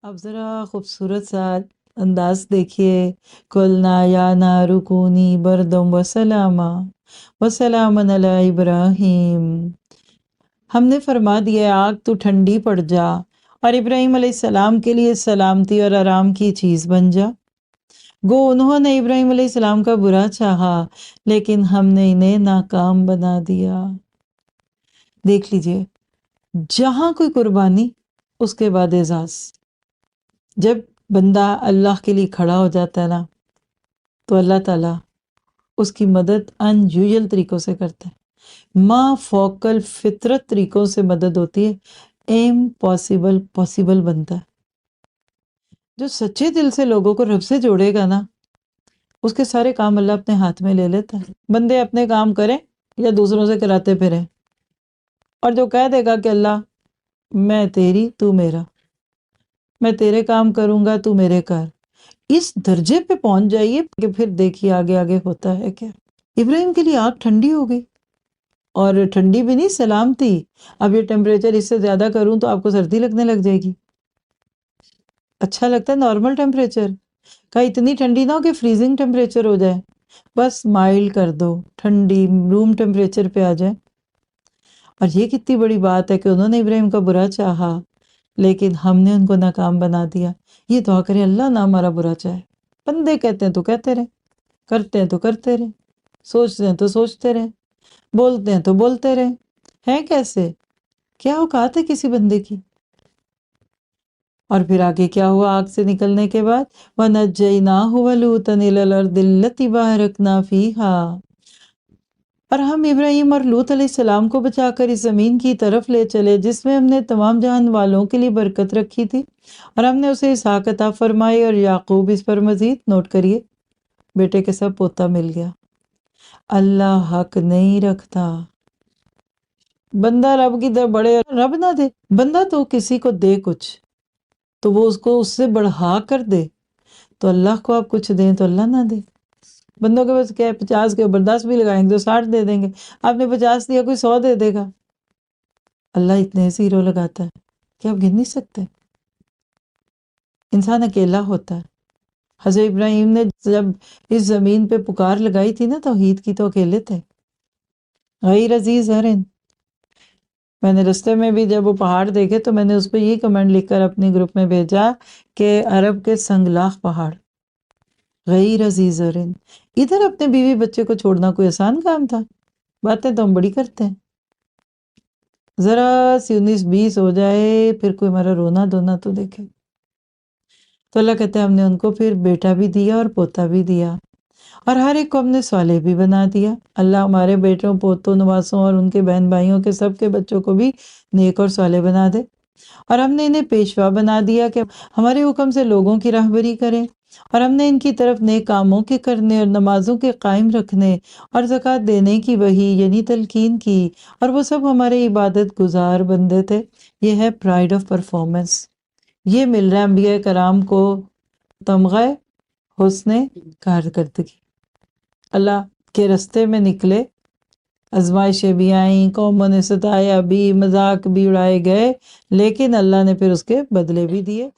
اب ذرا خوبصورت سا انداز دیکھیے. قلنا یا نار کونی بردم وسلاما وسلاما علی ابراہیم. ہم نے فرما دیا آگ تو ٹھنڈی پڑ جا اور ابراہیم علیہ السلام کے لیے سلامتی اور آرام کی چیز بن جا. گو انہوں نے ابراہیم علیہ السلام کا برا چاہا لیکن ہم نے انہیں ناکام بنا دیا. دیکھ لیجئے، جہاں کوئی قربانی اس کے بعد اعزاز. جب بندہ اللہ کے لیے کھڑا ہو جاتا ہے نا تو اللہ تعالیٰ اس کی مدد ان یوزل طریقوں سے کرتا ہے. ما فوق الفطرت طریقوں سے مدد ہوتی ہے. ایم پاسبل پاسبل بنتا ہے. جو سچے دل سے لوگوں کو رب سے جوڑے گا نا اس کے سارے کام اللہ اپنے ہاتھ میں لے لیتا ہے. بندے اپنے کام کریں یا دوسروں سے کراتے پھریں، اور جو کہہ دے گا کہ اللہ میں تیری تو میرا، میں تیرے کام کروں گا تو میرے کر، اس درجے پہ پہنچ جائیے کہ پھر دیکھیے آگے آگے ہوتا ہے کیا. ابراہیم کے لیے آگ ٹھنڈی ہو گئی، اور ٹھنڈی بھی نہیں، سلامتی. اب یہ ٹیمپریچر اس سے زیادہ کروں تو آپ کو سردی لگنے لگ جائے گی. اچھا لگتا ہے نارمل ٹیمپریچر کا، اتنی ٹھنڈی نہ ہو کہ فریزنگ ٹیمپریچر ہو جائے، بس مائلڈ کر دو، ٹھنڈی روم ٹیمپریچر پہ آ جائے. اور یہ کتنی بڑی بات ہے کہ انہوں نے ابراہیم کا برا چاہا لیکن ہم نے ان کو ناکام بنا دیا. یہ دعا کرے اللہ نہ ہمارا برا چاہے. بندے کہتے ہیں تو کہتے رہے، کرتے ہیں تو کرتے رہے، سوچتے ہیں تو سوچتے رہے، بولتے ہیں تو بولتے رہے. ہیں کیسے؟ کیا اوقات ہے کسی بندے کی؟ اور پھر آگے کیا ہوا آگ سے نکلنے کے بعد؟ وَنَجَّيْنَاهُ وَلُوطًا إِلَى الْأَرْضِ الَّتِي بَارَكْنَا فِيهَا. اور ہم ابراہیم اور لوط علیہ السلام کو بچا کر اس زمین کی طرف لے چلے جس میں ہم نے تمام جہان والوں کے لیے برکت رکھی تھی، اور ہم نے اسے اسحاق عطا فرمائی اور یعقوب اس پر مزید. نوٹ کریے، بیٹے کے ساتھ پوتا مل گیا. اللہ حق نہیں رکھتا. بندہ رب کی طرف بڑھے، رب نہ دے. بندہ تو کسی کو دے کچھ تو وہ اس کو اس سے بڑھا کر دے، تو اللہ کو آپ کچھ دیں تو اللہ نہ دے. بندوں کے پاس کیا ہے، 50 کے اوپر 10 بھی لگائیں گے تو 60 دے دیں گے. آپ نے 50 دیا، کوئی 100 دے دے گا. اللہ اتنے زیرو لگاتا ہے کہ آپ گن نہیں سکتے. انسان اکیلا ہوتا ہے. حضرت ابراہیم نے جب اس زمین پہ پکار لگائی تھی نا توحید کی، تو اکیلے تھے. غیر عزیز ہرن. میں نے رستے میں بھی جب وہ پہاڑ دیکھے تو میں نے اس پہ یہ کمنٹ لکھ کر اپنے گروپ میں بھیجا کہ عرب کے سنگلاخ پہاڑ، غیر عزیز ہرن. ادھر اپنے بیوی بچے کو چھوڑنا کوئی آسان کام تھا؟ باتیں تو ہم بڑی کرتے ہیں. ذرا سی 19-20 ہو جائے پھر کوئی ہمارا رونا دھونا تو دیکھے. تو اللہ کہتے ہیں ہم نے ان کو پھر بیٹا بھی دیا اور پوتا بھی دیا، اور ہر ایک کو ہم نے صالح بھی بنا دیا. اللہ ہمارے بیٹوں، پوتوں، نواسوں اور ان کے بہن بھائیوں کے سب کے بچوں کو بھی نیک اور صالح بنا دے. اور ہم نے انہیں پیشوا بنا دیا کہ ہمارے حکم سے لوگوں کی راہبری کریں، اور ہم نے ان کی طرف نیک کاموں کے کرنے اور نمازوں کے قائم رکھنے اور زکوٰۃ دینے کی وحی یعنی تلقین کی، اور وہ سب ہمارے عبادت گزار بندے تھے. یہ ہے پرائیڈ آف پرفارمنس. یہ مل رہا ہے انبیاء کرام کو تمغہ حسن کارکردگی. اللہ کے رستے میں نکلے، آزمائشیں بھی آئیں، قوموں نے ستایا بھی، مذاق بھی اڑائے گئے، لیکن اللہ نے پھر اس کے بدلے بھی دیے.